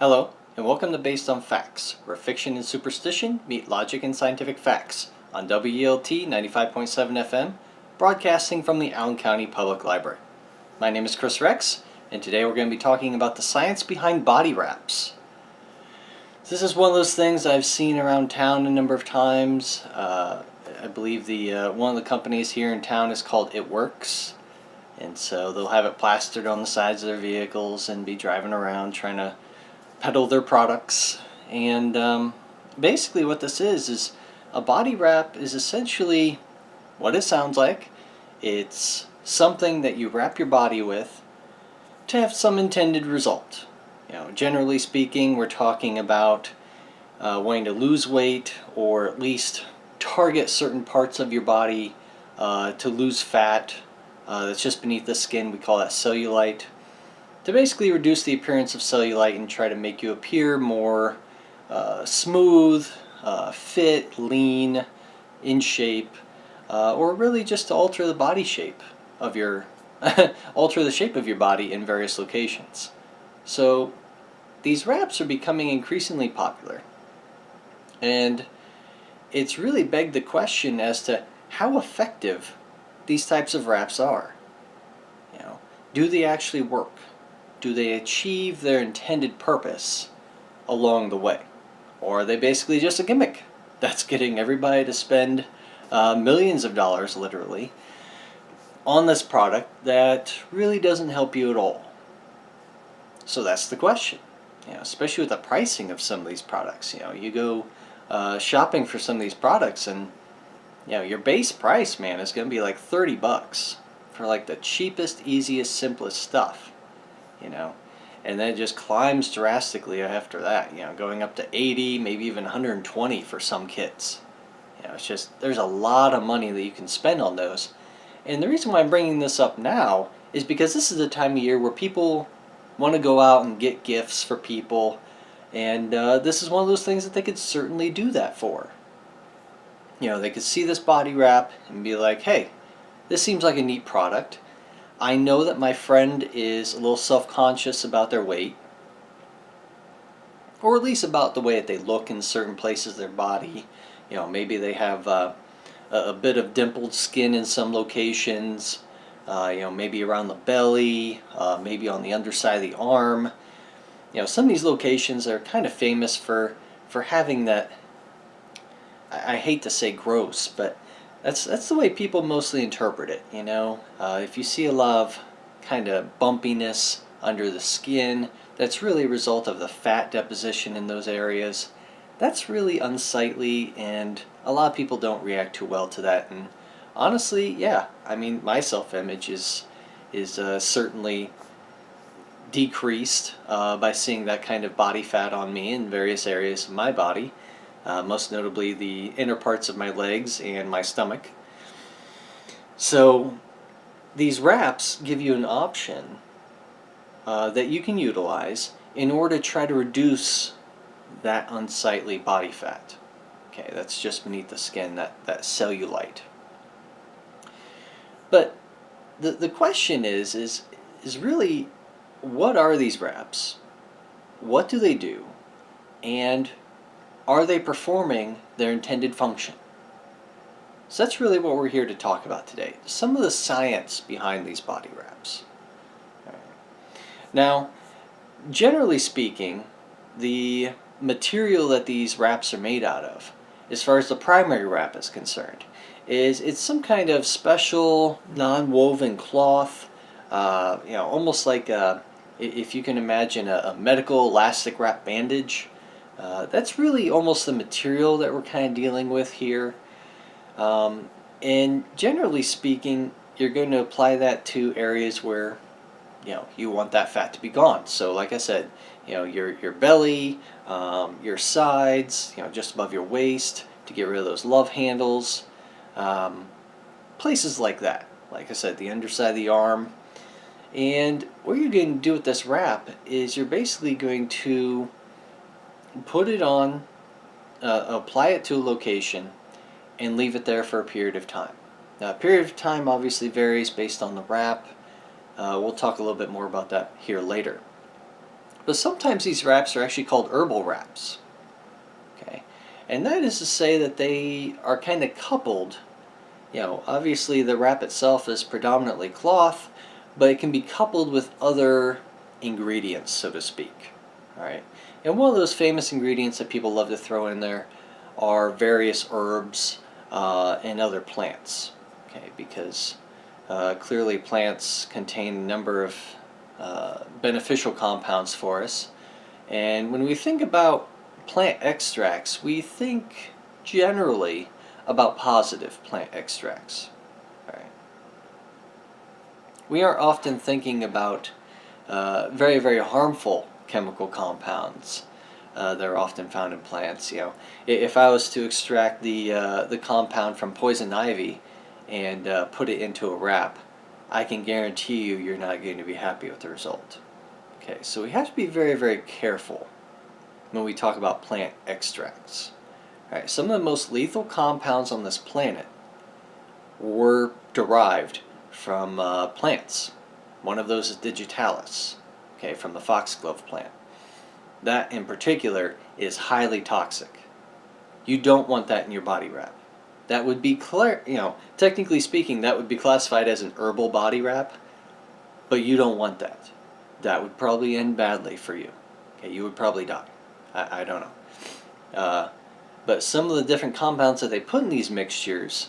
Hello, and welcome to Based on Facts, where fiction and superstition meet logic and scientific facts on WELT 95.7 FM, broadcasting from the Allen County Public Library. My name is Chris Rex, and today we're going to be talking about the science behind body wraps. This is one of those things I've seen around town a number of times. I believe one of the companies here in town is called It Works, and so they'll have it plastered on the sides of their vehicles and be driving around trying to peddle their products. And basically what this is a body wrap is essentially what it sounds like. It's something that you wrap your body with to have some intended result. Generally speaking, we're talking about wanting to lose weight, or at least target certain parts of your body to lose fat that's just beneath the skin. We call that cellulite. To basically reduce the appearance of cellulite and try to make you appear more smooth, fit, lean, in shape, or really just to alter the body shape of your alter the shape of your body in various locations. So these wraps are becoming increasingly popular, and it's really begged the question as to how effective these types of wraps are. Do they actually work? Do they achieve their intended purpose along the way? Or are they basically just a gimmick that's getting everybody to spend millions of dollars, literally, on this product that really doesn't help you at all? So that's the question. Especially with the pricing of some of these products. You go shopping for some of these products, and your base price, man, is going to be like $30 for like the cheapest, easiest, simplest stuff. And then it just climbs drastically after that, going up to 80, maybe even 120 for some kits. It's just, there's a lot of money that you can spend on those. And the reason why I'm bringing this up now is because this is the time of year where people want to go out and get gifts for people, and this is one of those things that they could certainly do that for. They could see this body wrap and be like, hey, this seems like a neat product. I know that my friend is a little self-conscious about their weight, or at least about the way that they look in certain places of their body. Maybe they have a bit of dimpled skin in some locations, maybe around the belly, maybe on the underside of the arm. Some of these locations are kind of famous for having that, I hate to say gross, but that's the way people mostly interpret it. If you see a lot of kind of bumpiness under the skin, that's really a result of the fat deposition in those areas. That's really unsightly, and a lot of people don't react too well to that. And honestly, yeah, I mean, my self-image is certainly decreased by seeing that kind of body fat on me in various areas of my body. Most notably the inner parts of my legs and my stomach. So these wraps give you an option that you can utilize in order to try to reduce that unsightly body fat. Okay, that's just beneath the skin, that cellulite. But the question is really, what are these wraps? What do they do? And are they performing their intended function? So that's really what we're here to talk about today. Some of the science behind these body wraps. Now, generally speaking, the material that these wraps are made out of, as far as the primary wrap is concerned, it's some kind of special non-woven cloth, almost like if you can imagine a medical elastic wrap bandage. That's really almost the material that we're kind of dealing with here. And generally speaking, you're going to apply that to areas where you want that fat to be gone. So like I said, your belly, your sides, just above your waist, to get rid of those love handles, places like that. Like I said, the underside of the arm. And what you're going to do with this wrap is you're basically going to put it on, apply it to a location, and leave it there for a period of time. Now, a period of time obviously varies based on the wrap. We'll talk a little bit more about that here later. but sometimes these wraps are actually called herbal wraps. Okay, and that is to say that they are kind of coupled. Obviously the wrap itself is predominantly cloth, but it can be coupled with other ingredients, so to speak. All right, and one of those famous ingredients that people love to throw in there are various herbs and other plants. Okay, because clearly plants contain a number of beneficial compounds for us. And when we think about plant extracts, we think generally about positive plant extracts. Right? We are often thinking about very, very harmful chemical compounds that are often found in plants. If I was to extract the compound from poison ivy and put it into a wrap, I can guarantee you're not going to be happy with the result. Okay, so we have to be very, very careful when we talk about plant extracts. All right, some of the most lethal compounds on this planet were derived from plants. One of those is digitalis, okay, from the foxglove plant. That in particular is highly toxic. You don't want that in your body wrap. That would be technically speaking, that would be classified as an herbal body wrap, but you don't want that. That would probably end badly for you. Okay, you would probably die. I don't know. But some of the different compounds that they put in these mixtures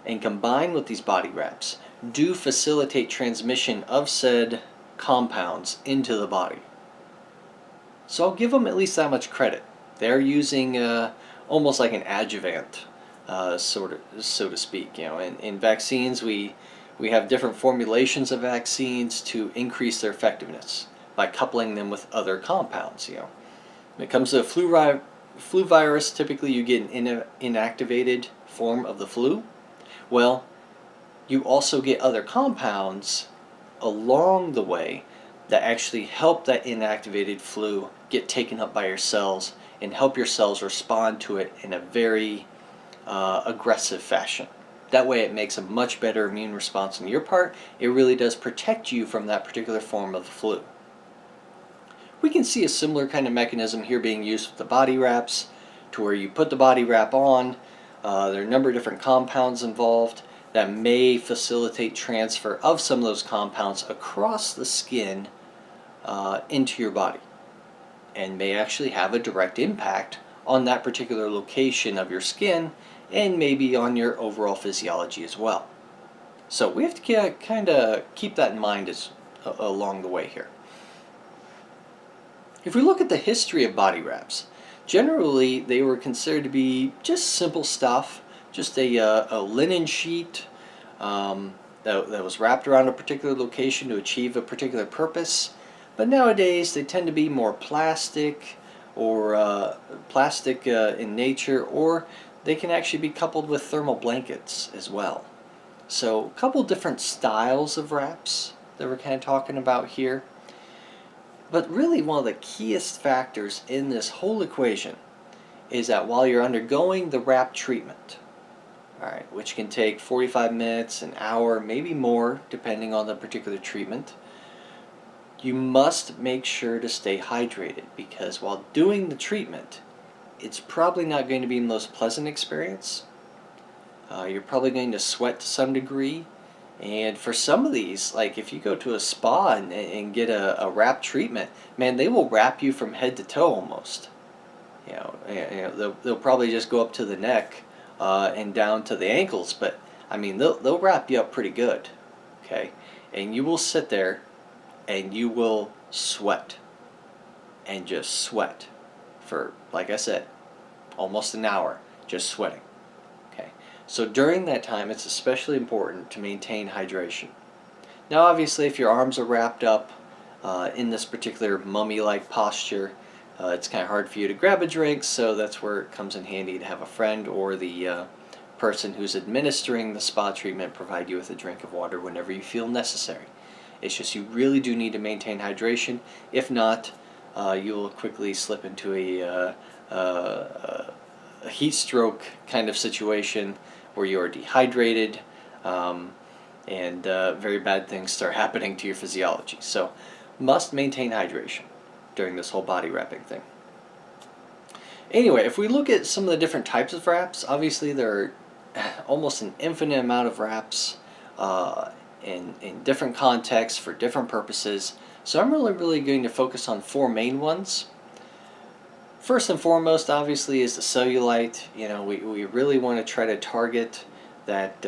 and combine with these body wraps do facilitate transmission of said compounds into the body. So I'll give them at least that much credit. They're using almost like an adjuvant, so to speak. In vaccines, we have different formulations of vaccines to increase their effectiveness by coupling them with other compounds. When it comes to the flu virus, typically you get an inactivated form of the flu. Well, you also get other compounds along the way that actually help that inactivated flu get taken up by your cells and help your cells respond to it in a very aggressive fashion. That way it makes a much better immune response on your part. It really does protect you from that particular form of the flu. We can see a similar kind of mechanism here being used with the body wraps, to where you put the body wrap on. There are a number of different compounds involved that may facilitate transfer of some of those compounds across the skin into your body, and may actually have a direct impact on that particular location of your skin and maybe on your overall physiology as well. So we have to kind of keep that in mind along the way here. If we look at the history of body wraps, generally they were considered to be just simple stuff, just a linen sheet that was wrapped around a particular location to achieve a particular purpose. But nowadays they tend to be more plastic or plastic in nature, or they can actually be coupled with thermal blankets as well. So a couple different styles of wraps that we're kind of talking about here. But really one of the keyest factors in this whole equation is that while you're undergoing the wrap treatment, all right, which can take 45 minutes, an hour, maybe more, depending on the particular treatment, you must make sure to stay hydrated, because while doing the treatment, it's probably not going to be the most pleasant experience. You're probably going to sweat to some degree. And for some of these, like if you go to a spa and get a wrap treatment, man, they will wrap you from head to toe almost. They'll probably just go up to the neck and down to the ankles, but I mean they'll wrap you up pretty good, okay? And you will sit there and you will sweat and just sweat for, like I said, almost an hour, just sweating. So during that time, it's especially important to maintain hydration. Now obviously if your arms are wrapped up in this particular mummy-like posture, it's kind of hard for you to grab a drink, so that's where it comes in handy to have a friend or the person who's administering the spa treatment provide you with a drink of water whenever you feel necessary. It's just you really do need to maintain hydration. If not, you'll quickly slip into a heat stroke kind of situation where you are dehydrated, and very bad things start happening to your physiology. So must maintain hydration. during this whole body wrapping thing. Anyway, if we look at some of the different types of wraps, obviously there are almost an infinite amount of wraps in different contexts for different purposes. So I'm really going to focus on 4 main ones. First and foremost, obviously, is the cellulite. You know, we really want to try to target that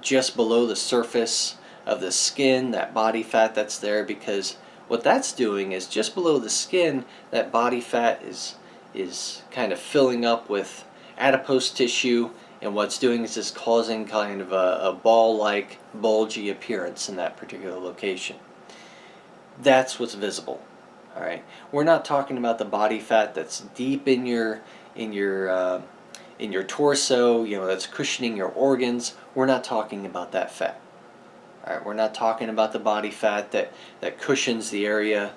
just below the surface of the skin, that body fat that's there, because what that's doing is just below the skin, that body fat is kind of filling up with adipose tissue, and what's doing is just causing kind of a ball-like, bulgy appearance in that particular location. That's what's visible. All right, we're not talking about the body fat that's deep in your torso, you know, that's cushioning your organs. We're not talking about that fat. All right, we're not talking about the body fat that cushions the area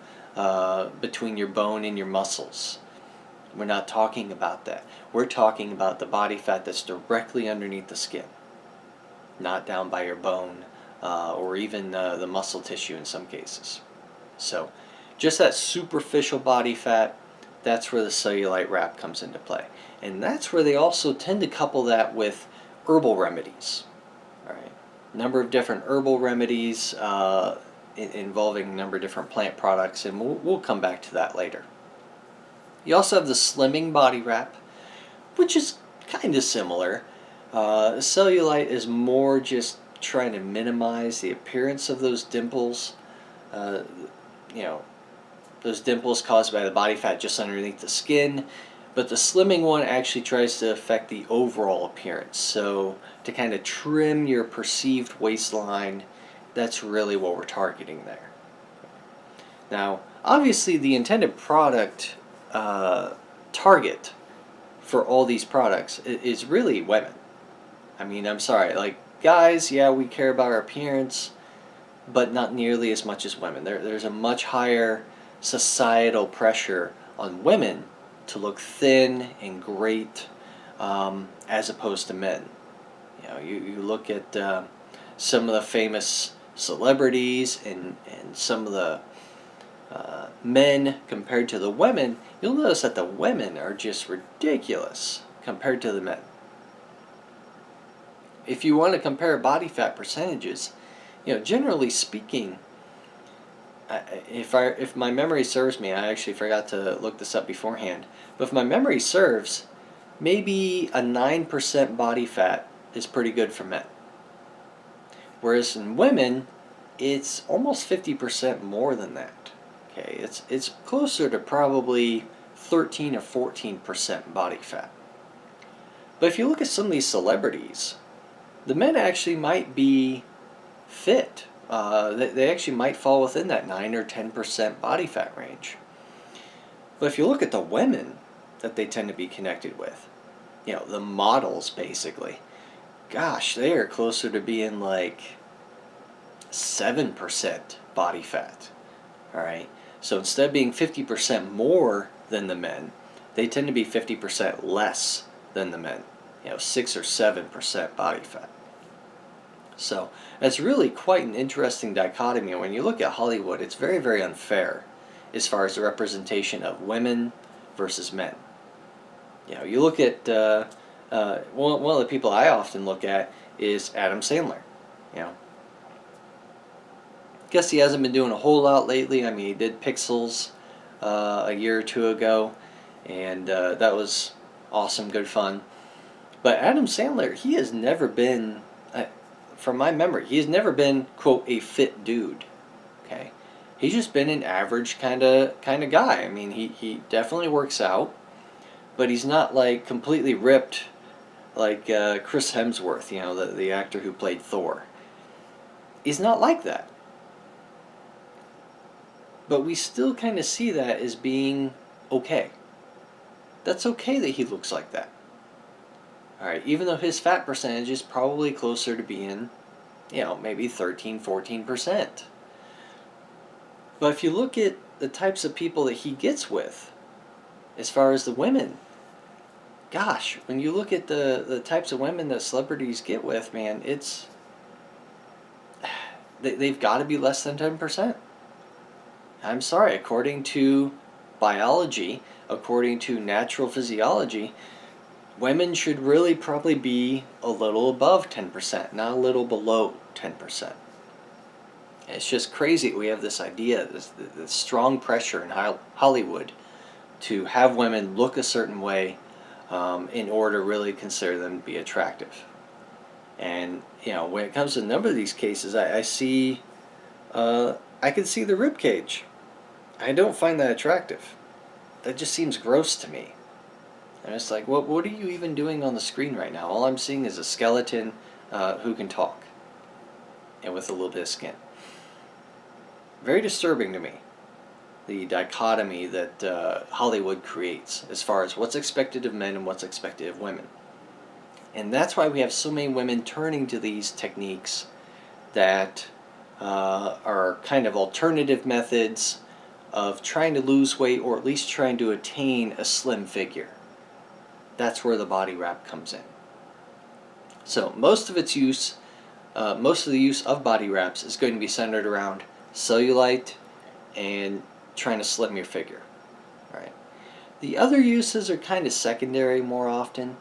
between your bone and your muscles. We're not talking about that. We're talking about the body fat that's directly underneath the skin, not down by your bone or even the muscle tissue in some cases. So just that superficial body fat, that's where the cellulite wrap comes into play. And that's where they also tend to couple that with herbal remedies. All right, a number of different herbal remedies involving a number of different plant products, and we'll come back to that later. You also have the slimming body wrap, which is kind of similar. Cellulite is more just trying to minimize the appearance of those dimples. You know, those dimples caused by the body fat just underneath the skin. But the slimming one actually tries to affect the overall appearance. So to kind of trim your perceived waistline, that's really what we're targeting there. Now, obviously the intended product target for all these products is really women. I mean, I'm sorry, like guys, yeah, we care about our appearance, but not nearly as much as women. There's a much higher societal pressure on women to look thin and great as opposed to men. You know, you look at some of the famous celebrities and some of the men compared to the women, you'll notice that the women are just ridiculous compared to the men. If you want to compare body fat percentages, you know, generally speaking, if my memory serves me, I actually forgot to look this up beforehand, but if my memory serves, maybe a 9% body fat is pretty good for men. Whereas in women, it's almost 50% more than that. Okay, it's closer to probably 13 or 14% body fat. But if you look at some of these celebrities, the men actually might be fit. They actually might fall within that 9 or 10% body fat range. But if you look at the women that they tend to be connected with, you know, the models basically, gosh, they are closer to being like 7% body fat. All right, so instead of being 50% more than the men, they tend to be 50% less than the men. You know, 6 or 7% body fat. So that's really quite an interesting dichotomy. When you look at Hollywood, it's very, very unfair as far as the representation of women versus men. You know, you look at one of the people I often look at is Adam Sandler. You know, guess he hasn't been doing a whole lot lately. I mean, he did Pixels a year or two ago, and that was awesome, good fun. But Adam Sandler, he has never been, from my memory, he has never been, quote, a fit dude. Okay, he's just been an average kind of guy. I mean, he definitely works out, but he's not like completely ripped like Chris Hemsworth, you know, the actor who played Thor. He's not like that. But we still kind of see that as being okay. That's okay that he looks like that. Alright, even though his fat percentage is probably closer to being, you know, maybe 13, 14%. But if you look at the types of people that he gets with, as far as the women, gosh, when you look at the types of women that celebrities get with, man, they've got to be less than 10%. I'm sorry, according to biology, according to natural physiology, women should really probably be a little above 10%, not a little below 10%. It's just crazy. We have this idea, this strong pressure in Hollywood to have women look a certain way in order to really consider them to be attractive. And when it comes to a number of these cases, I see, I can see the rib cage. I don't find that attractive. That just seems gross to me. And it's like, what are you even doing on the screen right now? All I'm seeing is a skeleton who can talk, and with a little bit of skin. Very disturbing to me, the dichotomy that Hollywood creates as far as what's expected of men and what's expected of women. And that's why we have so many women turning to these techniques that are kind of alternative methods of trying to lose weight, or at least trying to attain a slim figure. That's where the body wrap comes in. So most of the use of body wraps is going to be centered around cellulite and trying to slim your figure. Right? The other uses are kind of secondary more often.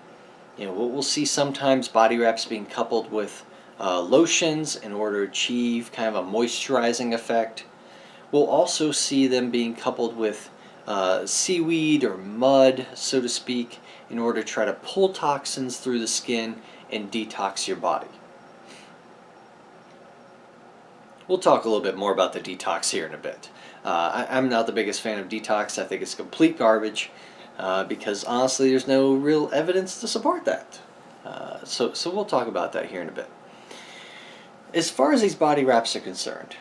We'll see sometimes body wraps being coupled with lotions in order to achieve kind of a moisturizing effect. We'll also see them being coupled with seaweed or mud, so to speak, in order to try to pull toxins through the skin and detox your body. We'll talk a little bit more about the detox here in a bit. I'm not the biggest fan of detox. I think it's complete garbage because honestly there's no real evidence to support that. So we'll talk about that here in a bit. As far as these body wraps are concerned,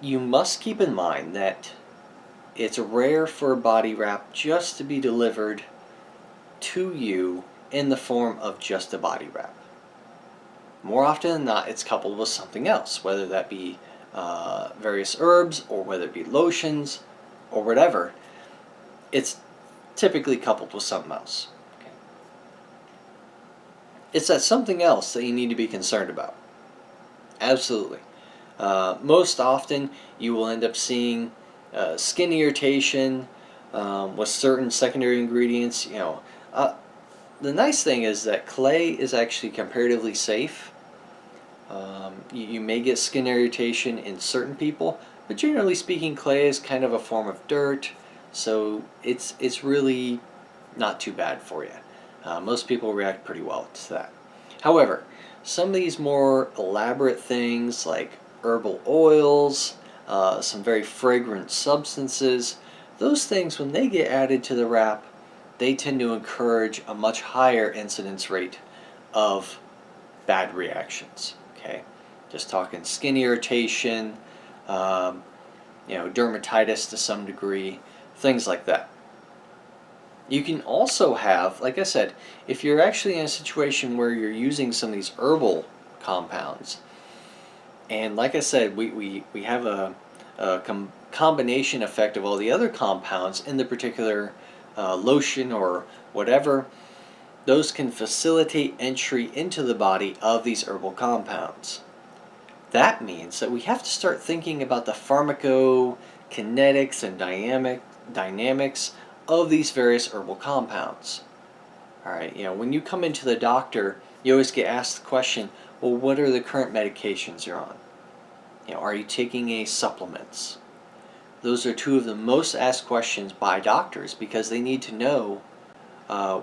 you must keep in mind that it's rare for a body wrap just to be delivered to you in the form of just a body wrap. More often than not, it's coupled with something else, whether that be various herbs or whether it be lotions or whatever. It's typically coupled with something else. Okay. It's that something else that you need to be concerned about. Absolutely. Most often you will end up seeing skin irritation with certain secondary ingredients. The nice thing is that clay is actually comparatively safe. You may get skin irritation in certain people, but generally speaking, clay is kind of a form of dirt, so it's really not too bad for you. Most people react pretty well to that. However, some of these more elaborate things like herbal oils, some very fragrant substances, those things, when they get added to the wrap, they tend to encourage a much higher incidence rate of bad reactions. Okay, just talking skin irritation, dermatitis to some degree, things like that. You can also have, like I said, if you're actually in a situation where you're using some of these herbal compounds, and like I said, we have a combination effect of all the other compounds in the particular lotion or whatever, those can facilitate entry into the body of these herbal compounds. That means that we have to start thinking about the pharmacokinetics and dynamics of these various herbal compounds. Alright, when you come into the doctor, you always get asked the question, well, what are the current medications you're on? Are you taking any supplements? Those are two of the most asked questions by doctors because they need to know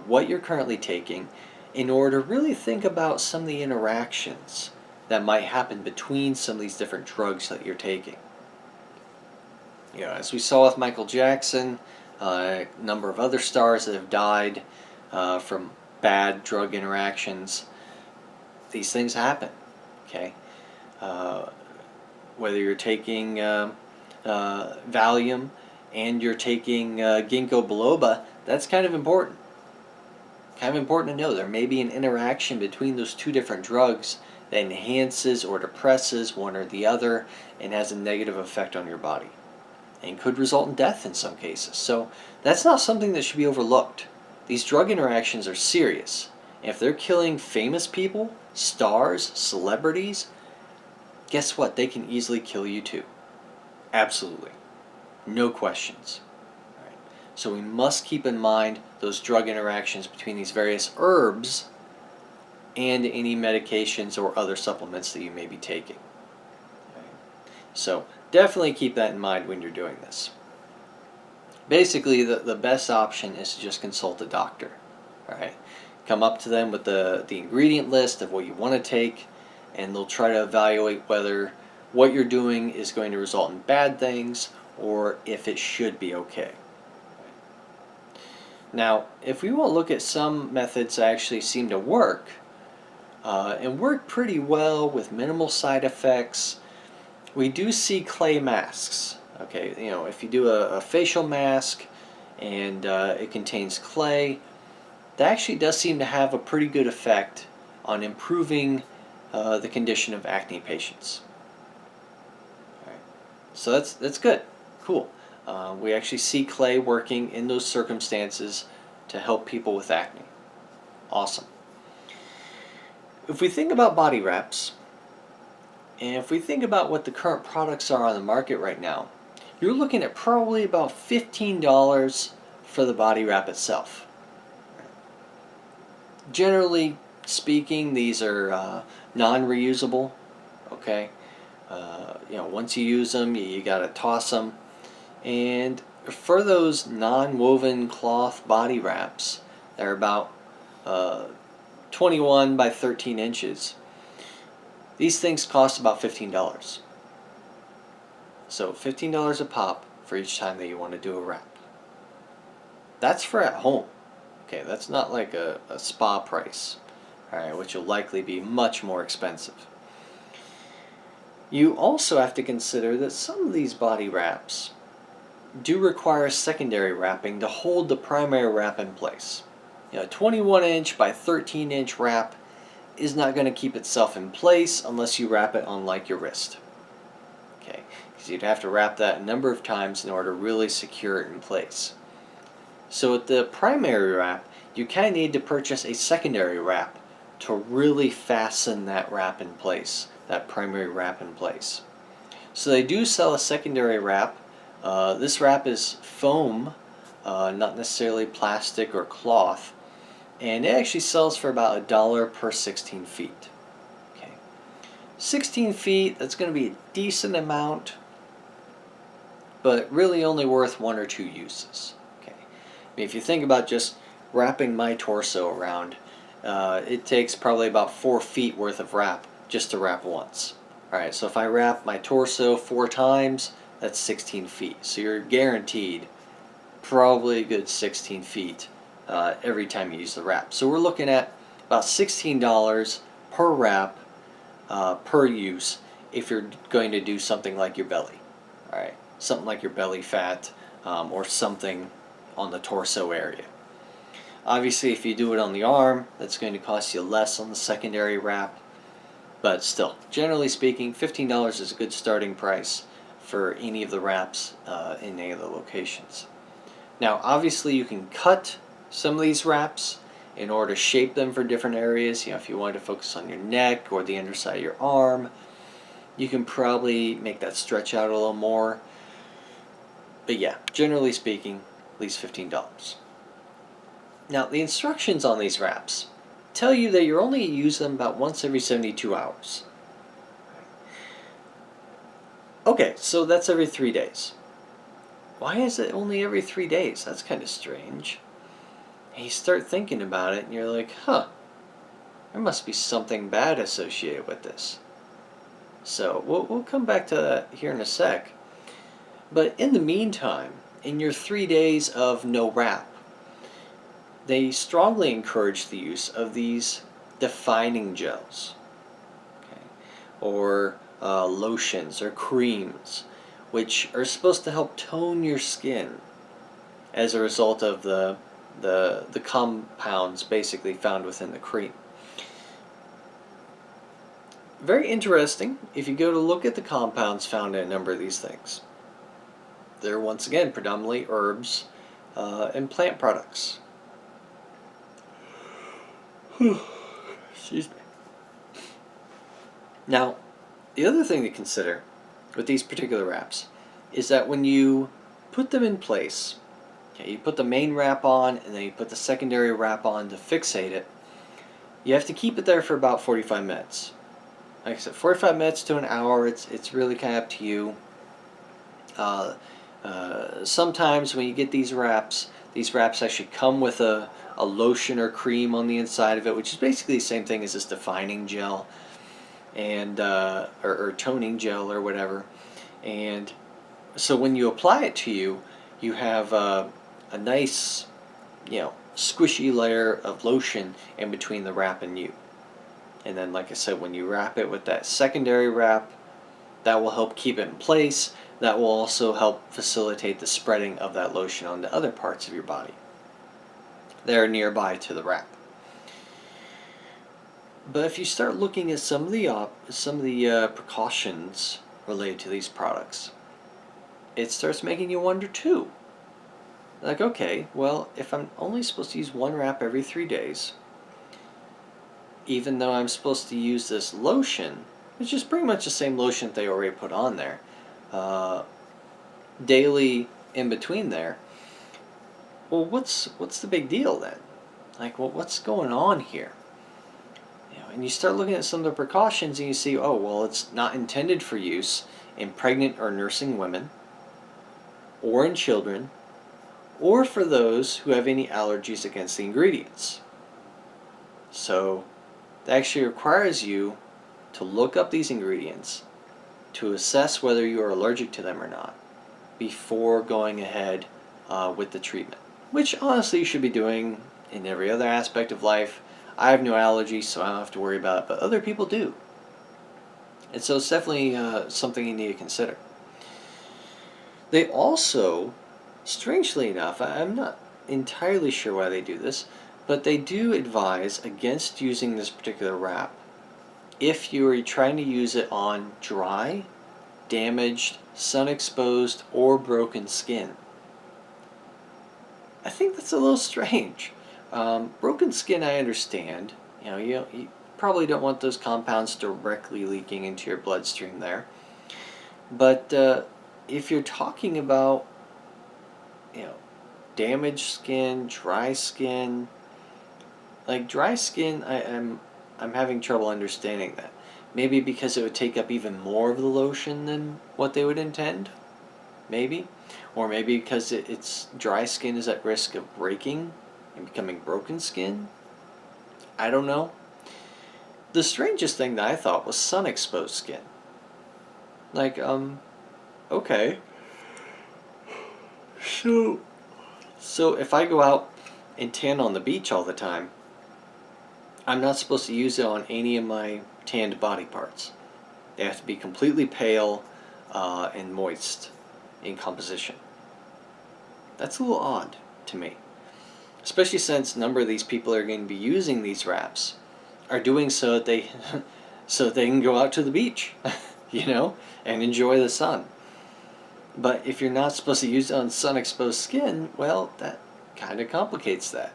what you're currently taking in order to really think about some of the interactions that might happen between some of these different drugs that you're taking. As we saw with Michael Jackson, a number of other stars that have died from bad drug interactions, these things happen. Okay, whether you're taking Valium and you're taking ginkgo biloba, that's kind of important. Kind of important to know there may be an interaction between those two different drugs that enhances or depresses one or the other and has a negative effect on your body and could result in death in some cases. So that's not something that should be overlooked. These drug interactions are serious. And if they're killing famous people, stars, celebrities, guess what? They can easily kill you too. Absolutely. no questions. Right? So we must keep in mind those drug interactions between these various herbs and any medications or other supplements that you may be taking. Okay? So definitely keep that in mind when you're doing this. Basically, the best option is to just consult a doctor. All right? Come up to them with the ingredient list of what you want to take, and they'll try to evaluate whether what you're doing is going to result in bad things or if it should be okay. Now, if we want to look at some methods that actually seem to work, and work pretty well with minimal side effects, we do see clay masks. Okay, if you do a facial mask and it contains clay, that actually does seem to have a pretty good effect on improving the condition of acne patients. All right. So that's good, cool. We actually see clay working in those circumstances to help people with acne. Awesome. If we think about body wraps, and if we think about what the current products are on the market right now, you're looking at probably about $15 for the body wrap itself. Generally speaking, these are non-reusable. Okay, once you use them, you gotta toss them. And for those non-woven cloth body wraps, they're about 21 by 13 inches. These things cost about $15. So $15 a pop for each time that you want to do a wrap. That's for at home. Okay, that's not like a spa price, all right, which will likely be much more expensive. You also have to consider that some of these body wraps do require secondary wrapping to hold the primary wrap in place. A 21 inch by 13 inch wrap is not going to keep itself in place unless you wrap it on like your wrist. Okay, because you'd have to wrap that a number of times in order to really secure it in place. So with the primary wrap, you kind of need to purchase a secondary wrap to really fasten that wrap in place, that primary wrap in place. So they do sell a secondary wrap. This wrap is foam, not necessarily plastic or cloth, and it actually sells for about $1 per 16 feet. Okay, 16 feet, that's going to be a decent amount, but really only worth 1 or 2 uses. Okay, if you think about just wrapping my torso around, it takes probably about 4 feet worth of wrap just to wrap once. Alright, so if I wrap my torso 4 times, that's 16 feet. So you're guaranteed probably a good 16 feet every time you use the wrap. So we're looking at about $16 per wrap per use if you're going to do something like your belly. Alright, something like your belly fat or something on the torso area. Obviously, if you do it on the arm, that's going to cost you less on the secondary wrap. But still, generally speaking, $15 is a good starting price for any of the wraps in any of the locations. Now, obviously, you can cut some of these wraps in order to shape them for different areas. If you wanted to focus on your neck or the underside of your arm, you can probably make that stretch out a little more. But yeah, generally speaking, at least $15. Now, the instructions on these wraps tell you that you're only to use them about once every 72 hours. Okay, so that's every 3 days. Why is it only every 3 days? That's kind of strange. And you start thinking about it and you're like, there must be something bad associated with this. So we'll come back to that here in a sec. But in the meantime, in your 3 days of no wrap, they strongly encourage the use of these defining gels, okay, or lotions or creams, which are supposed to help tone your skin as a result of the compounds basically found within the cream. Very interesting if you go to look at the compounds found in a number of these things. They're once again predominantly herbs and plant products. Excuse me. Now, the other thing to consider with these particular wraps is that when you put them in place, okay, you put the main wrap on and then you put the secondary wrap on to fixate it, you have to keep it there for about 45 minutes. Like I said, 45 minutes to an hour, it's really kind of up to you. Sometimes when you get these wraps actually come with a lotion or cream on the inside of it, which is basically the same thing as this defining gel and or toning gel or whatever. And so when you apply it to you, you have a nice, squishy layer of lotion in between the wrap and you. And then, like I said, when you wrap it with that secondary wrap, that will help keep it in place. That will also help facilitate the spreading of that lotion onto other parts of your body that are nearby to the wrap. But if you start looking at some of the precautions related to these products, it starts making you wonder too. Like, okay, well, if I'm only supposed to use one wrap every 3 days, even though I'm supposed to use this lotion, which is pretty much the same lotion that they already put on there, daily in between there, well, what's the big deal then? Like, well, what's going on here? And you start looking at some of the precautions and you see, oh, well, it's not intended for use in pregnant or nursing women, or in children, or for those who have any allergies against the ingredients. So that actually requires you to look up these ingredients to assess whether you are allergic to them or not before going ahead with the treatment, which honestly you should be doing in every other aspect of life. I have no allergies, so I don't have to worry about it, but other people do. And so it's definitely something you need to consider. They also, strangely enough, I'm not entirely sure why they do this, but they do advise against using this particular wrap if you are trying to use it on dry, damaged, sun-exposed, or broken skin. I think that's a little strange. Broken skin, I understand. You probably don't want those compounds directly leaking into your bloodstream there. But if you're talking about, damaged skin, dry skin, like dry skin, I'm having trouble understanding that. Maybe because it would take up even more of the lotion than what they would intend. Maybe. Or maybe because it's dry skin is at risk of breaking and becoming broken skin. I don't know. The strangest thing that I thought was sun-exposed skin. Like, okay. So if I go out and tan on the beach all the time, I'm not supposed to use it on any of my tanned body parts. They have to be completely pale and moist in composition. That's a little odd to me. Especially since a number of these people are going to be using these wraps are doing so that they can go out to the beach, and enjoy the sun. But if you're not supposed to use it on sun-exposed skin, well, that kind of complicates that.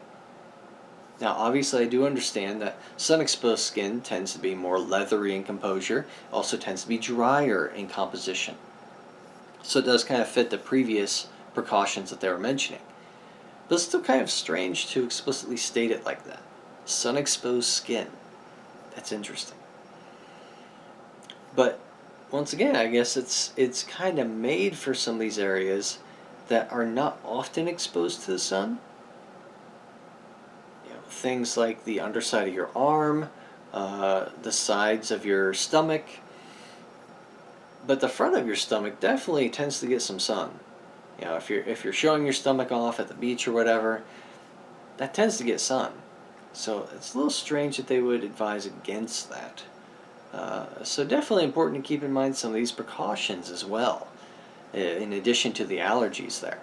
Now, obviously, I do understand that sun-exposed skin tends to be more leathery in composure, also tends to be drier in composition. So it does kind of fit the previous precautions that they were mentioning. But it's still kind of strange to explicitly state it like that. Sun-exposed skin. That's interesting. But once again, I guess it's kind of made for some of these areas that are not often exposed to the sun. Things like the underside of your arm, the sides of your stomach. But the front of your stomach definitely tends to get some sun. If you're showing your stomach off at the beach or whatever, that tends to get sun. So it's a little strange that they would advise against that. So definitely important to keep in mind some of these precautions as well, in addition to the allergies there.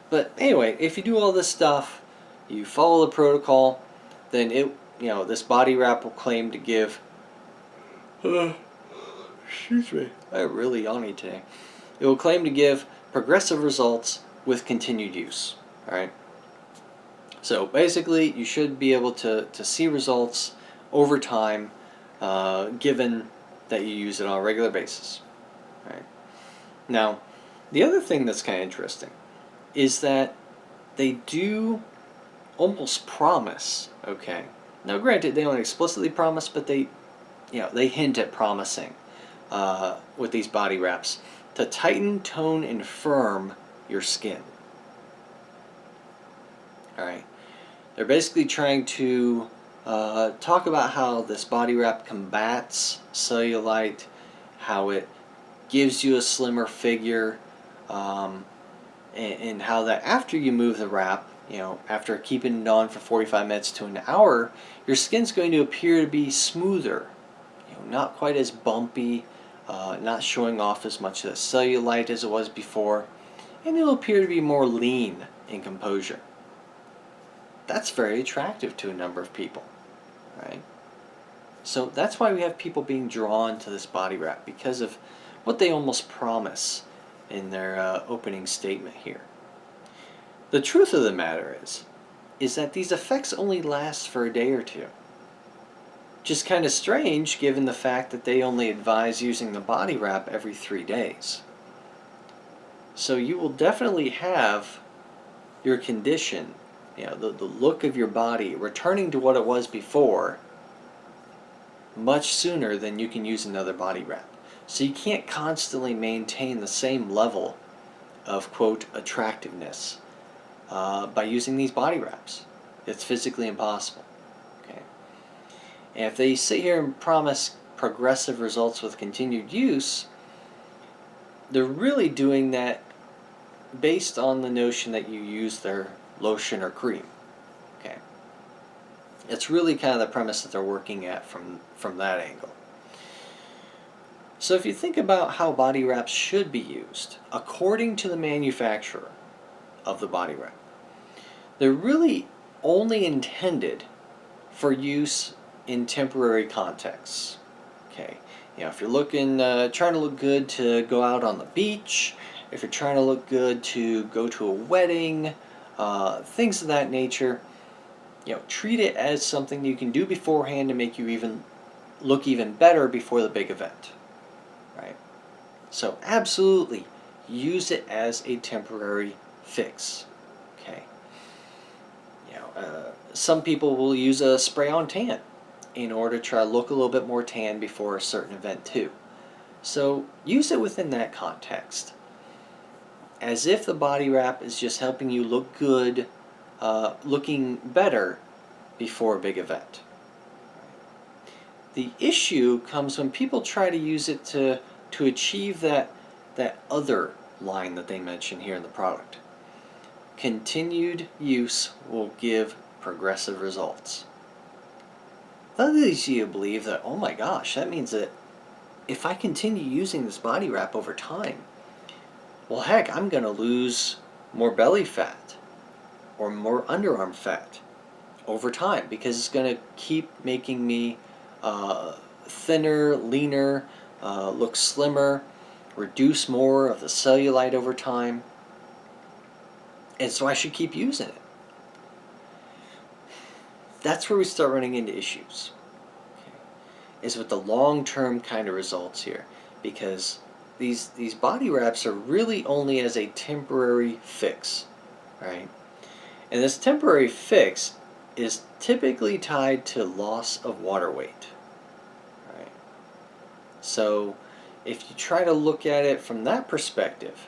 But anyway, if you do all this stuff, you follow the protocol, then this body wrap will claim to give. Excuse me, I'm really yawny today. It will claim to give progressive results with continued use. All right. So basically, you should be able to see results over time, given that you use it on a regular basis. All right. Now, The other thing that's kind of interesting is that they do almost promise, okay? Now granted, they don't explicitly promise, but they hint at promising with these body wraps to tighten, tone, and firm your skin. All right. They're basically trying to talk about how this body wrap combats cellulite, how it gives you a slimmer figure, and how that after you move the wrap, after keeping it on for 45 minutes to an hour, your skin's going to appear to be smoother, not quite as bumpy, not showing off as much of the cellulite as it was before, and it'll appear to be more lean in composure. That's very attractive to a number of people, right? So that's why we have people being drawn to this body wrap, because of what they almost promise in their opening statement here. The truth of the matter is that these effects only last for a day or two. Just kind of strange given the fact that they only advise using the body wrap every 3 days. So you will definitely have your condition, the look of your body returning to what it was before much sooner than you can use another body wrap. So you can't constantly maintain the same level of, quote, attractiveness by using these body wraps. It's physically impossible. Okay. And if they sit here and promise progressive results with continued use, they're really doing that based on the notion that you use their lotion or cream. Okay. It's really kind of the premise that they're working at from that angle. So if you think about how body wraps should be used, according to the manufacturer of the body wrap, they're really only intended for use in temporary contexts. Okay, if you're trying to look good to go out on the beach, if you're trying to look good to go to a wedding, things of that nature, treat it as something you can do beforehand to make you look even better before the big event. Right? So absolutely use it as a temporary fix. Okay. Some people will use a spray-on tan in order to try to look a little bit more tan before a certain event too. So use it within that context, as if the body wrap is just helping you look good, looking better before a big event. The issue comes when people try to use it to achieve that other line that they mention here in the product. Continued use will give progressive results. That leads you to believe that, oh my gosh, that means that if I continue using this body wrap over time, well heck, I'm going to lose more belly fat or more underarm fat over time, because it's going to keep making me thinner, leaner, look slimmer, reduce more of the cellulite over time. And so I should keep using it. That's where we start running into issues. Okay. Is with the long-term kind of results here. Because these body wraps are really only as a temporary fix. Right? And this temporary fix is typically tied to loss of water weight. Right? So if you try to look at it from that perspective,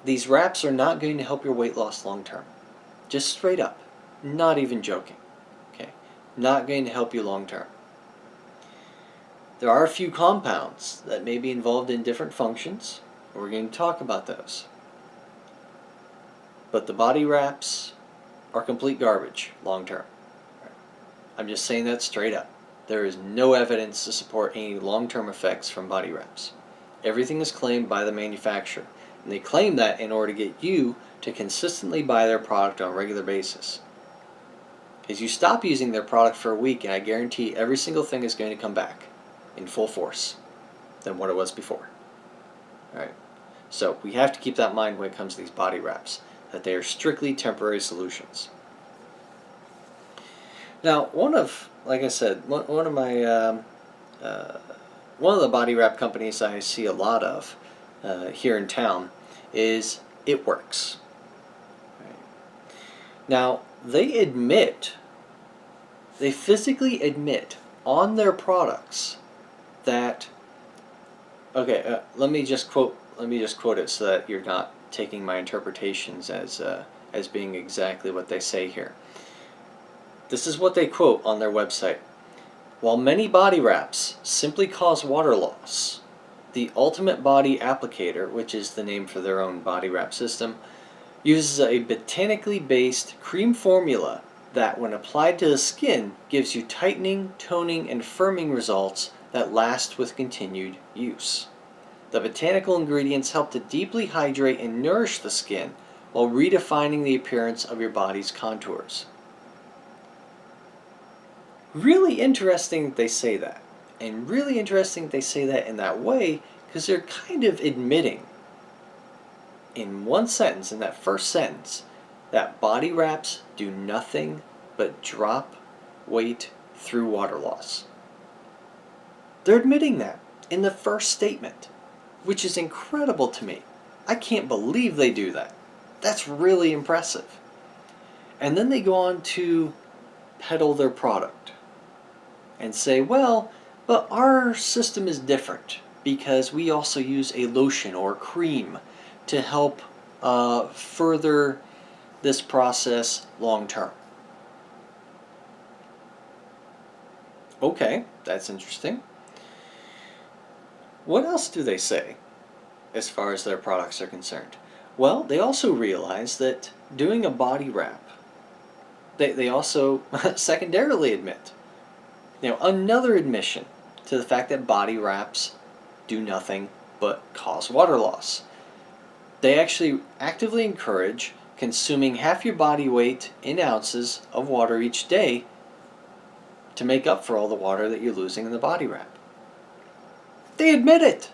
these wraps are not going to help your weight loss long term. Just straight up. Not even joking. Okay? Not going to help you long term. There are a few compounds that may be involved in different functions. We're going to talk about those. But the body wraps are complete garbage long term. I'm just saying that straight up. There is no evidence to support any long-term effects from body wraps. Everything is claimed by the manufacturer. And they claim that in order to get you to consistently buy their product on a regular basis. Because you stop using their product for a week, and I guarantee every single thing is going to come back in full force than what it was before. Alright? So we have to keep that in mind when it comes to these body wraps, that they are strictly temporary solutions. Now, like I said, one of the body wrap companies I see a lot of here in town, is it works. Right. Now, they physically admit on their products that, okay, let me just quote it so that you're not taking my interpretations as being exactly what they say here. This is what they quote on their website. While many body wraps simply cause water loss, the Ultimate Body Applicator, which is the name for their own body wrap system, uses a botanically based cream formula that, when applied to the skin, gives you tightening, toning, and firming results that last with continued use. The botanical ingredients help to deeply hydrate and nourish the skin while redefining the appearance of your body's contours. Really interesting that they say that. And really interesting that they say that in that way, because they're kind of admitting in one sentence, in that first sentence, that body wraps do nothing but drop weight through water loss. They're admitting that in the first statement, which is incredible to me. I can't believe they do that. That's really impressive. And then they go on to peddle their product and say, well, but our system is different because we also use a lotion or cream to help further this process long term. Okay, that's interesting. What else do they say as far as their products are concerned? Well, they also realize that doing a body wrap, they also secondarily admit, another admission to the fact that body wraps do nothing but cause water loss. They actually actively encourage consuming half your body weight in ounces of water each day to make up for all the water that you're losing in the body wrap. They admit it,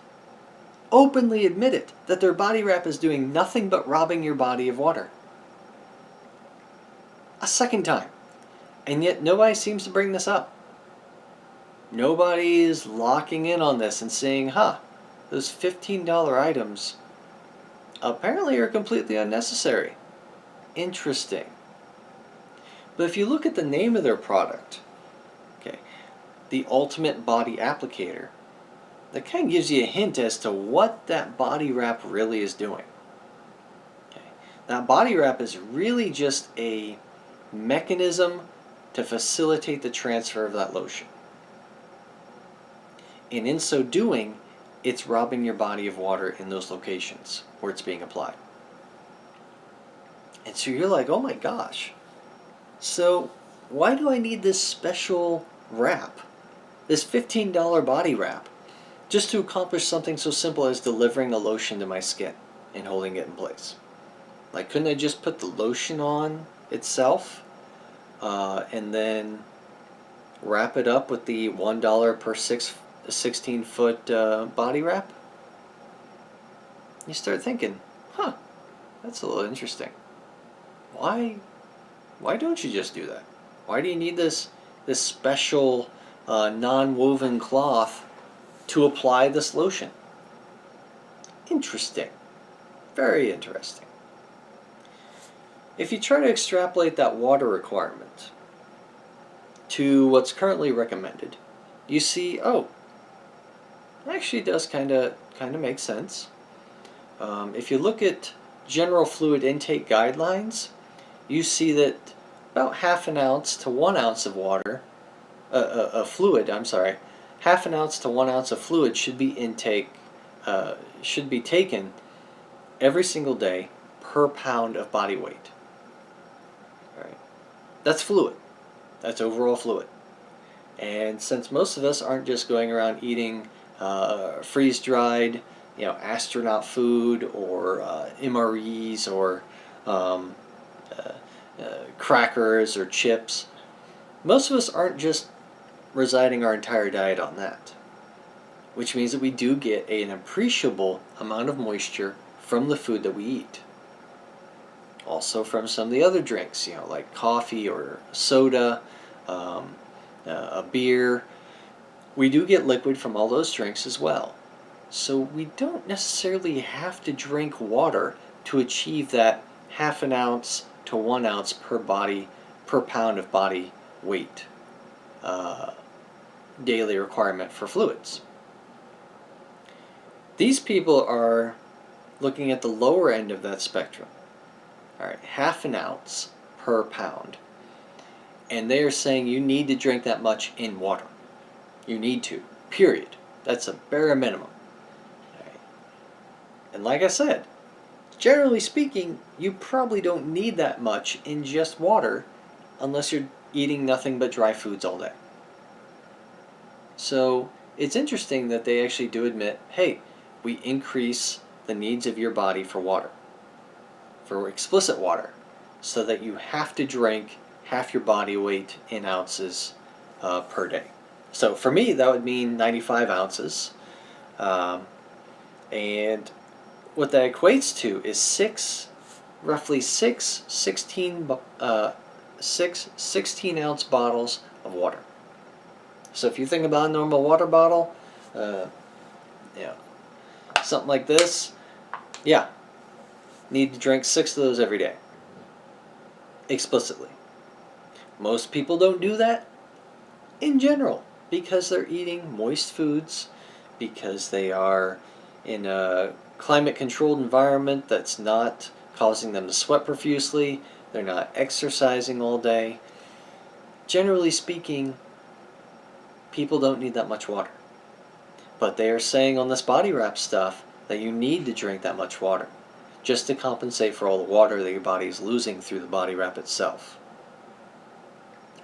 openly admit it, that their body wrap is doing nothing but robbing your body of water. A second time. And yet nobody seems to bring this up. Nobody is locking in on this and saying, those $15 items apparently are completely unnecessary. Interesting. But if you look at the name of their product, the Ultimate Body Applicator, that kind of gives you a hint as to what that body wrap really is doing. That body wrap is really just a mechanism to facilitate the transfer of that lotion. And in so doing, it's robbing your body of water in those locations where it's being applied. And so you're like, oh my gosh, so why do I need this special wrap, this $15 body wrap, just to accomplish something so simple as delivering a lotion to my skin and holding it in place? Like, couldn't I just put the lotion on itself and then wrap it up with the $1 per 16-foot body wrap? You start thinking, that's a little interesting. Why don't you just do that? Why do you need this special non-woven cloth to apply this lotion? Interesting. Very interesting. If you try to extrapolate that water requirement to what's currently recommended, you see, actually does kind of make sense. If you look at general fluid intake guidelines, you see that about half an ounce to 1 ounce of water, half an ounce to 1 ounce of fluid should be taken every single day per pound of body weight. All right, that's fluid. That's overall fluid. And since most of us aren't just going around eating freeze-dried, astronaut food or MREs or crackers or chips, most of us aren't just residing our entire diet on that, which means that we do get an appreciable amount of moisture from the food that we eat. Also from some of the other drinks, like coffee or soda, a beer. We do get liquid from all those drinks as well. So we don't necessarily have to drink water to achieve that half an ounce to 1 ounce per pound of body weight uh, daily requirement for fluids. These people are looking at the lower end of that spectrum. All right, half an ounce per pound. And they are saying you need to drink that much in water. You need to, period. That's a bare minimum. All right. And like I said, generally speaking, you probably don't need that much in just water unless you're eating nothing but dry foods all day. So it's interesting that they actually do admit, hey, we increase the needs of your body for water, for explicit water, so that you have to drink half your body weight in ounces per day. So for me, that would mean 95 ounces. And what that equates to is roughly six 16-ounce bottles of water. So if you think about a normal water bottle, yeah, something like this, yeah, need to drink 6 of those every day, explicitly. Most people don't do that in general because they're eating moist foods, because they are in a climate-controlled environment that's not causing them to sweat profusely, they're not exercising all day. Generally speaking, people don't need that much water. But they are saying on this body wrap stuff that you need to drink that much water just to compensate for all the water that your body is losing through the body wrap itself.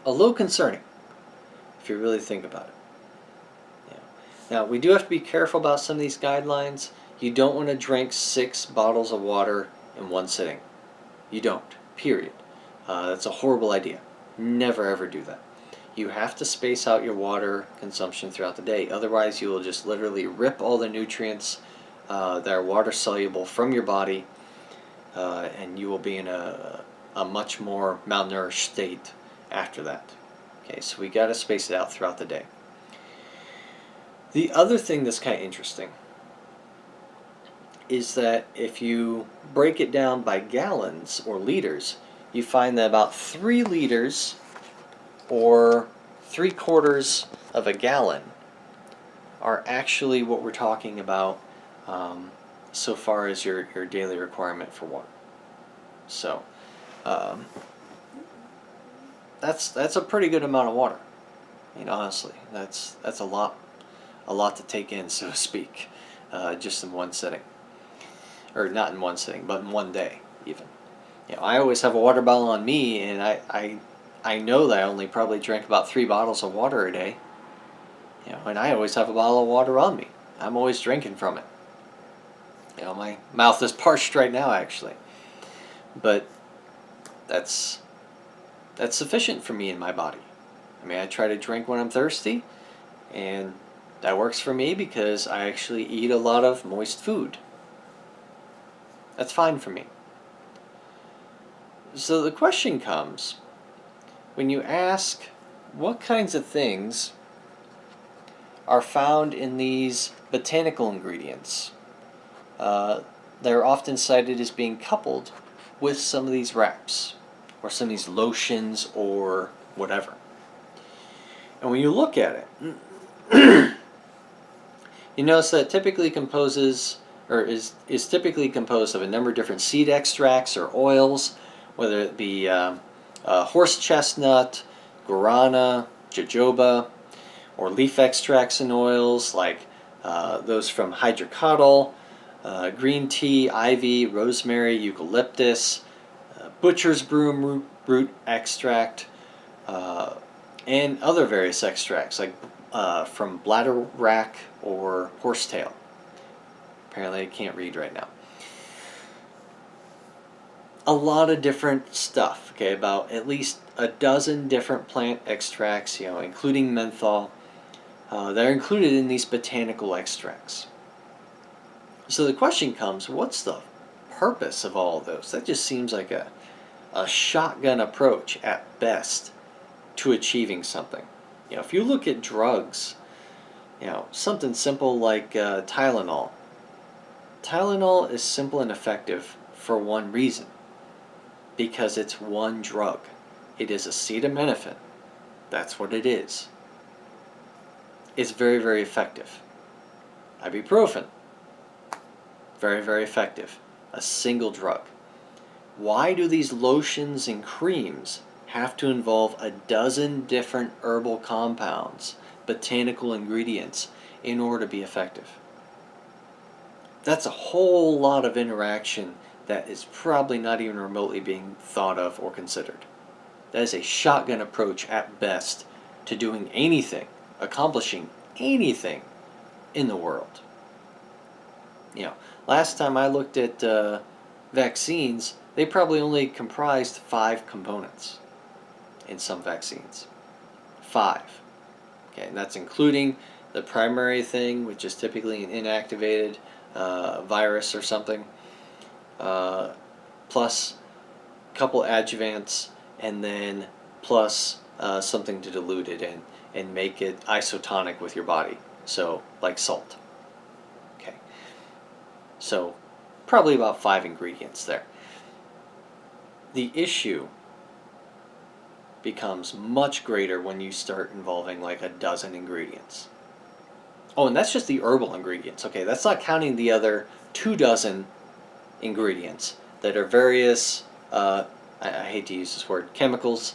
A little concerning, if you really think about it. Yeah. Now, we do have to be careful about some of these guidelines. You don't want to drink 6 bottles of water in one sitting. You don't, period. That's a horrible idea. Never ever do that. You have to space out your water consumption throughout the day. Otherwise, you will just literally rip all the nutrients that are water soluble from your body, and you will be in a much more malnourished state after that. Okay, so we got to space it out throughout the day. The other thing that's kind of interesting is that if you break it down by gallons or liters, you find that about 3 liters or 3/4 of a gallon are actually what we're talking about so far as your daily requirement for water. So that's a pretty good amount of water. I mean, honestly, that's a lot to take in, so to speak, just in one sitting, or not in one sitting, but in one day even. You know, I always have a water bottle on me, and I know that I only probably drink about 3 bottles of water a day. You know, and I always have a bottle of water on me. I'm always drinking from it. You know, my mouth is parched right now, actually, but that's sufficient for me and my body. I mean, I try to drink when I'm thirsty, and that works for me because I actually eat a lot of moist food. That's fine for me. So the question comes, when you ask what kinds of things are found in these botanical ingredients, they're often cited as being coupled with some of these wraps, or some of these lotions, or whatever. And when you look at it, you notice that it typically composes, or is typically composed of a number of different seed extracts or oils, whether it be horse chestnut, guarana, jojoba, or leaf extracts and oils like those from hydrocotyle, green tea, ivy, rosemary, eucalyptus, butcher's broom root extract, and other various extracts like from bladderwrack or horsetail. Apparently I can't read right now. A lot of different stuff, okay, about at least a dozen different plant extracts, including menthol, that are included in these botanical extracts. So the question comes, what's the purpose of all of those? That just seems like a shotgun approach at best to achieving something. If you look at drugs, Something simple like Tylenol. Tylenol is simple and effective for one reason, because it's one drug. It is acetaminophen. That's what it is. It's very, very effective. Ibuprofen, very, very effective. A single drug. Why do these lotions and creams have to involve a dozen different herbal compounds, botanical ingredients, in order to be effective? That's a whole lot of interaction that is probably not even remotely being thought of or considered. That is a shotgun approach at best to doing anything, accomplishing anything in the world. Last time I looked at vaccines, they probably only comprised 5 components in some vaccines. 5. Okay, and that's including the primary thing, which is typically an inactivated virus or something, plus a couple adjuvants, and then plus something to dilute it in and make it isotonic with your body, so like salt. Okay, so probably about 5 ingredients there. The issue becomes much greater when you start involving like a dozen ingredients. Oh, and that's just the herbal ingredients. Okay, that's not counting the other 2 dozen ingredients that are various, I hate to use this word, chemicals,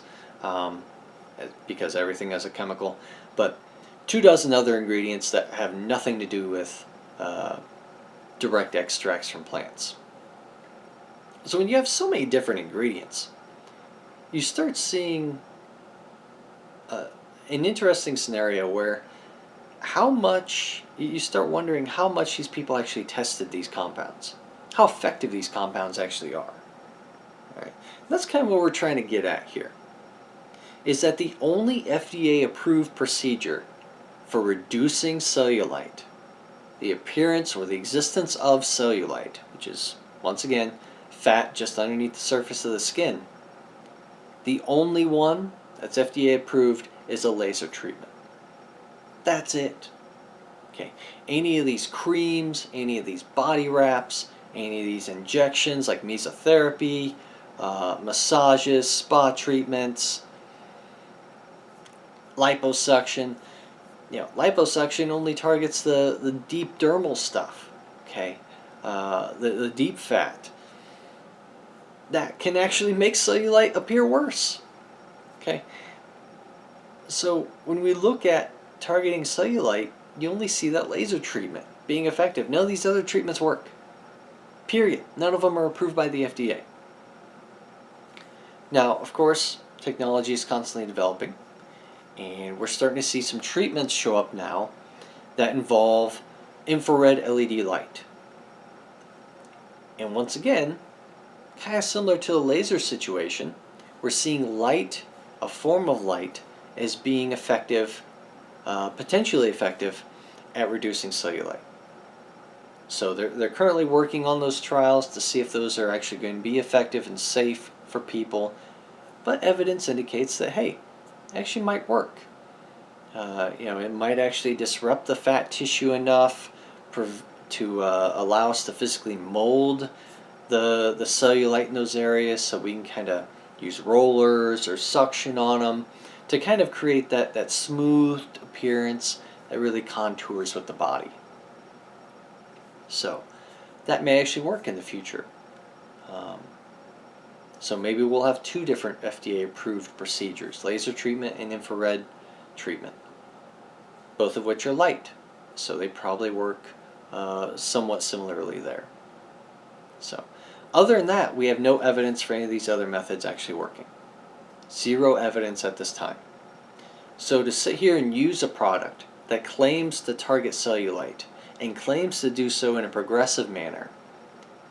because everything has a chemical, but 2 dozen other ingredients that have nothing to do with direct extracts from plants. So when you have so many different ingredients, you start seeing an interesting scenario where you start wondering how much these people actually tested these compounds, how effective these compounds actually are. All right. That's kind of what we're trying to get at here, is that the only FDA-approved procedure for reducing cellulite, the appearance or the existence of cellulite, which is, once again, fat just underneath the surface of the skin, the only one that's FDA approved is a laser treatment. That's it. Okay. Any of these creams, any of these body wraps, any of these injections like mesotherapy, massages, spa treatments, liposuction. Liposuction only targets the deep dermal stuff. Okay, the deep fat. That can actually make cellulite appear worse. Okay, so when we look at targeting cellulite, you only see that laser treatment being effective. None of these other treatments work. Period. None of them are approved by the FDA. Now, of course, technology is constantly developing, and we're starting to see some treatments show up now that involve infrared LED light. And once again, kind of similar to the laser situation, we're seeing light, a form of light, as being effective, potentially effective, at reducing cellulite. So they're currently working on those trials to see if those are actually going to be effective and safe for people, but evidence indicates that, hey, it actually might work. It might actually disrupt the fat tissue enough to allow us to physically mold the cellulite in those areas, so we can kind of use rollers or suction on them to kind of create that smoothed appearance that really contours with the body. So that may actually work in the future. So maybe we'll have 2 different FDA-approved procedures, laser treatment and infrared treatment, both of which are light, so they probably work somewhat similarly there. So, other than that, we have no evidence for any of these other methods actually working. 0 evidence at this time. So to sit here and use a product that claims to target cellulite and claims to do so in a progressive manner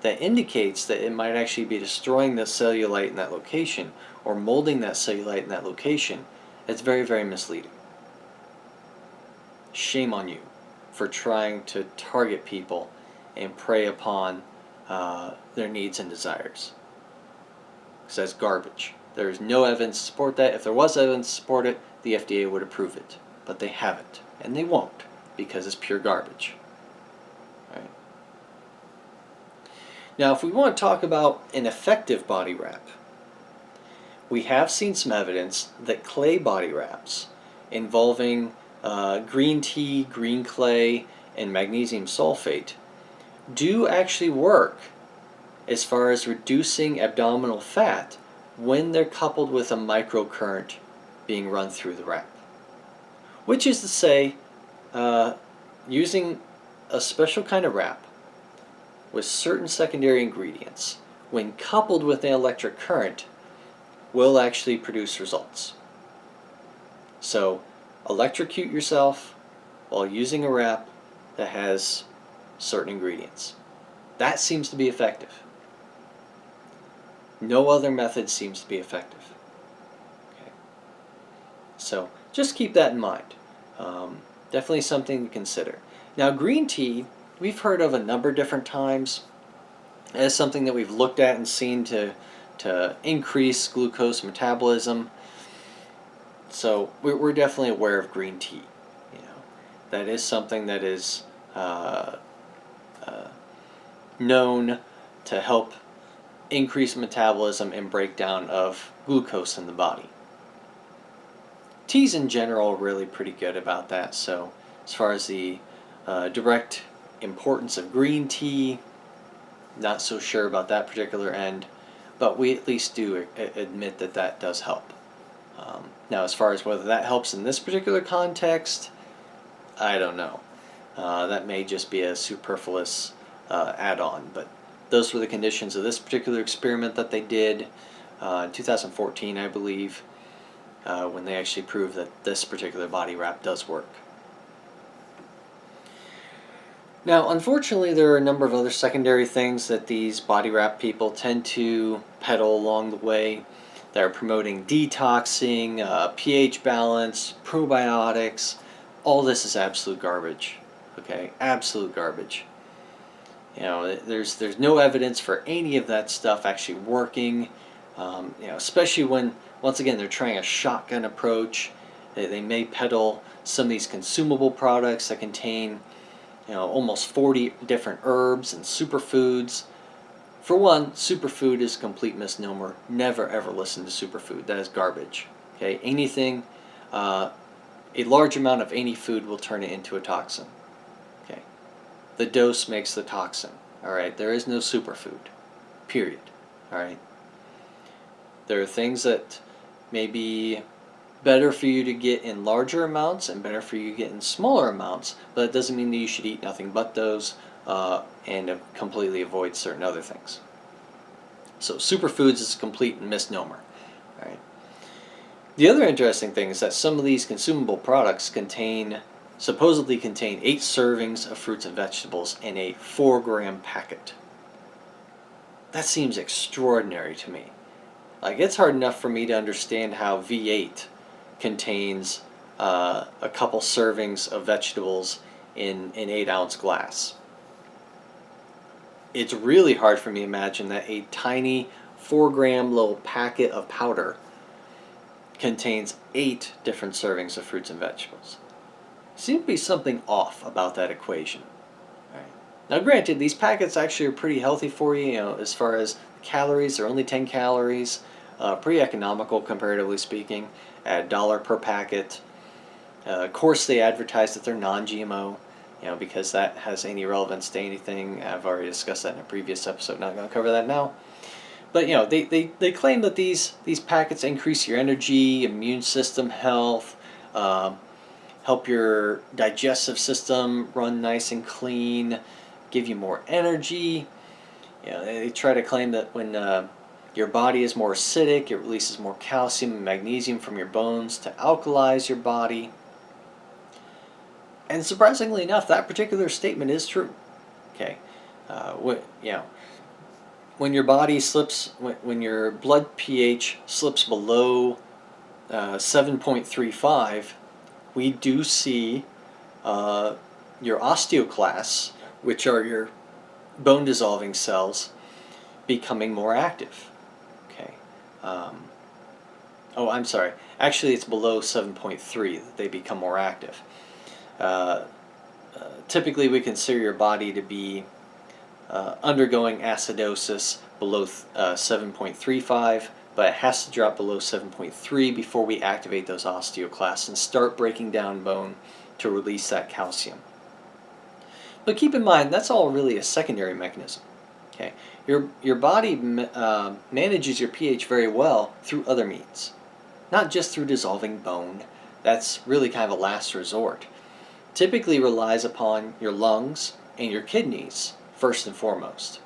that indicates that it might actually be destroying the cellulite in that location or molding that cellulite in that location, it's very, very misleading. Shame on you for trying to target people and prey upon their needs and desires. Because that's garbage. There is no evidence to support that. If there was evidence to support it, the FDA would approve it. But they haven't, and they won't. because it's pure garbage. Right? Now, if we want to talk about an effective body wrap, we have seen some evidence that clay body wraps involving green tea, green clay, and magnesium sulfate do actually work as far as reducing abdominal fat when they're coupled with a microcurrent being run through the wrap. Which is to say, using a special kind of wrap with certain secondary ingredients, when coupled with an electric current, will actually produce results. So, electrocute yourself while using a wrap that has certain ingredients. That seems to be effective. No other method seems to be effective. Okay. So, just keep that in mind. Definitely something to consider. Now, green tea, we've heard of a number of different times as something that we've looked at and seen to increase glucose metabolism. So we're definitely aware of green tea. That is something that is known to help increase metabolism and breakdown of glucose in the body. Teas in general are really pretty good about that. So as far as the direct importance of green tea, not so sure about that particular end, but we at least do admit that that does help. Now, as far as whether that helps in this particular context, I don't know. That may just be a superfluous add-on, but those were the conditions of this particular experiment that they did in 2014, I believe, when they actually proved that this particular body wrap does work. Now, unfortunately, there are a number of other secondary things that these body wrap people tend to peddle along the way. They're promoting detoxing, pH balance, probiotics. All this is absolute garbage. Okay, absolute garbage. There's no evidence for any of that stuff actually working. Especially when, once again, they're trying a shotgun approach. They may peddle some of these consumable products that contain almost 40 different herbs and superfoods. For one, superfood is a complete misnomer. Never ever listen to superfood. That is garbage. Okay, anything, a large amount of any food will turn it into a toxin. Okay, the dose makes the toxin. All right, there is no superfood. Period. All right. There are things that may be better for you to get in larger amounts and better for you to get in smaller amounts, but that doesn't mean that you should eat nothing but those and completely avoid certain other things. So superfoods is a complete misnomer. Right? The other interesting thing is that some of these consumable products supposedly contain 8 servings of fruits and vegetables in a 4-gram packet. That seems extraordinary to me. Like, it's hard enough for me to understand how V8 contains a couple servings of vegetables in an 8-ounce glass. It's really hard for me to imagine that a tiny 4-gram little packet of powder contains 8 different servings of fruits and vegetables. Seems to be something off about that equation. Right. Now, granted, these packets actually are pretty healthy for you. As far as calories, they're only 10 calories. Pretty economical, comparatively speaking, at $1 per packet. Of course, they advertise that they're non-GMO, because that has any relevance to anything. I've already discussed that in a previous episode. Not going to cover that now. But they claim that these packets increase your energy, immune system health, help your digestive system run nice and clean, give you more energy. They try to claim that when your body is more acidic, it releases more calcium and magnesium from your bones to alkalize your body. And surprisingly enough, that particular statement is true. Okay, when your body slips, when your blood pH slips below 7.35, we do see your osteoclasts, which are your bone dissolving cells, becoming more active. Okay. I'm sorry. Actually, it's below 7.3 that they become more active. typically we consider your body to be undergoing acidosis below 7.35, but it has to drop below 7.3 before we activate those osteoclasts and start breaking down bone to release that calcium. But keep in mind, that's all really a secondary mechanism. Okay, your body manages your pH very well through other means, not just through dissolving bone. That's really kind of a last resort. Typically relies upon your lungs and your kidneys first and foremost.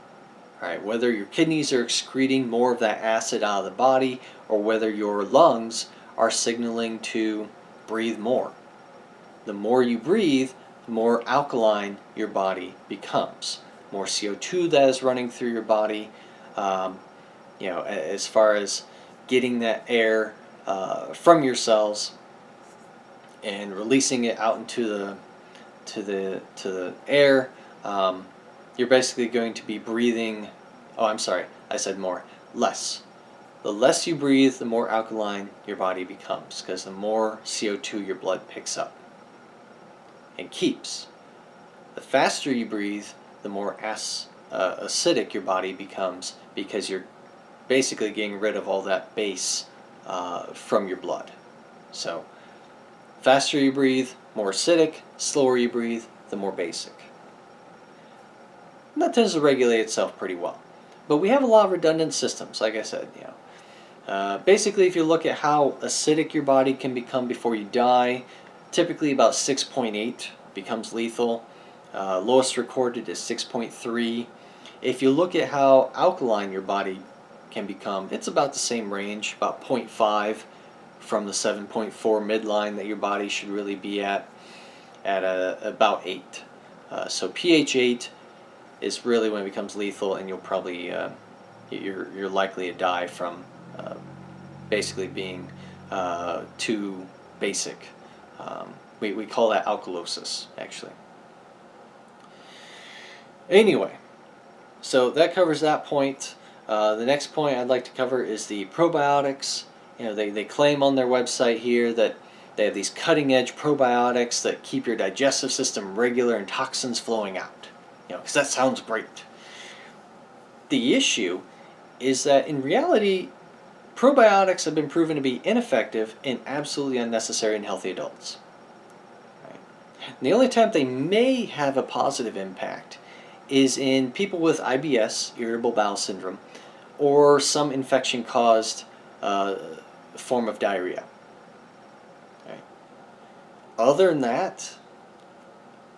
All right, whether your kidneys are excreting more of that acid out of the body or whether your lungs are signaling to breathe more. The more you breathe, the more alkaline your body becomes. More CO2 that is running through your body, as far as getting that air from your cells and releasing it out into the air. You're basically going to be breathing. Oh, I'm sorry, I said more. Less. The less you breathe, the more alkaline your body becomes, because the more CO2 your blood picks up and keeps. The faster you breathe, the more acidic your body becomes, because you're basically getting rid of all that base from your blood. So, faster you breathe, more acidic. Slower you breathe, the more basic. And that tends to regulate itself pretty well. But we have a lot of redundant systems, like I said. Basically, if you look at how acidic your body can become before you die, typically about 6.8 becomes lethal. Lowest recorded is 6.3. If you look at how alkaline your body can become, it's about the same range, about 0.5 from the 7.4 midline that your body should really be at about 8. So pH 8 is really when it becomes lethal, and you'll probably you're likely to die from basically being too basic. We call that alkalosis, actually. Anyway, so that covers that point. The next point I'd like to cover is the probiotics. They claim on their website here that they have these cutting-edge probiotics that keep your digestive system regular and toxins flowing out. Because that sounds great. The issue is that in reality, probiotics have been proven to be ineffective and absolutely unnecessary in healthy adults. Right? And the only time they may have a positive impact is in people with IBS, irritable bowel syndrome, or some infection-caused form of diarrhea. Right? Other than that,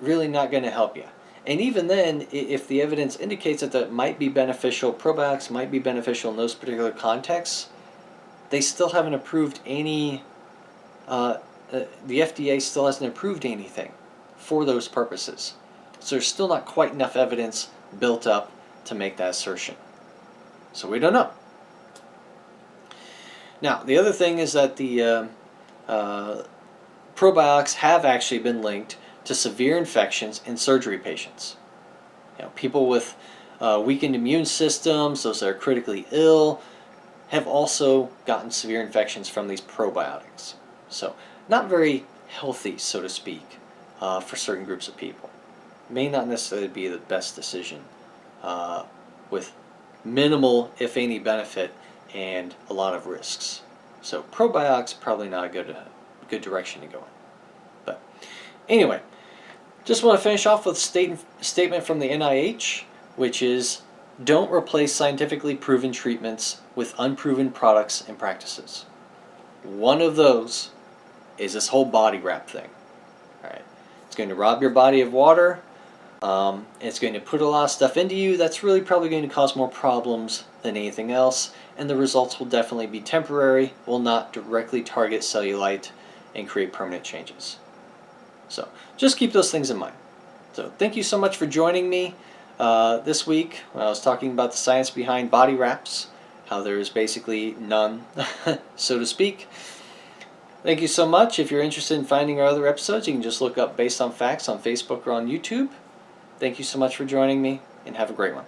really not going to help you. And even then, if the evidence indicates that might be beneficial, probiotics might be beneficial in those particular contexts, they still haven't approved any, the FDA still hasn't approved anything for those purposes. So there's still not quite enough evidence built up to make that assertion. So we don't know. Now, the other thing is that the probiotics have actually been linked to severe infections in surgery patients. People with weakened immune systems, those that are critically ill, have also gotten severe infections from these probiotics. So, not very healthy, so to speak, for certain groups of people. May not necessarily be the best decision with minimal, if any, benefit and a lot of risks. So, probiotics probably not a good direction to go in. But anyway, just want to finish off with a statement from the NIH, which is, don't replace scientifically proven treatments with unproven products and practices. One of those is this whole body wrap thing. All right, it's going to rob your body of water. It's going to put a lot of stuff into you that's really probably going to cause more problems than anything else, and the results will definitely be temporary, will not directly target cellulite and create permanent changes. So just keep those things in mind. So thank you so much for joining me this week when I was talking about the science behind body wraps, how there is basically none, so to speak. Thank you so much. If you're interested in finding our other episodes, you can just look up Based on Facts on Facebook or on YouTube. Thank you so much for joining me, and have a great one.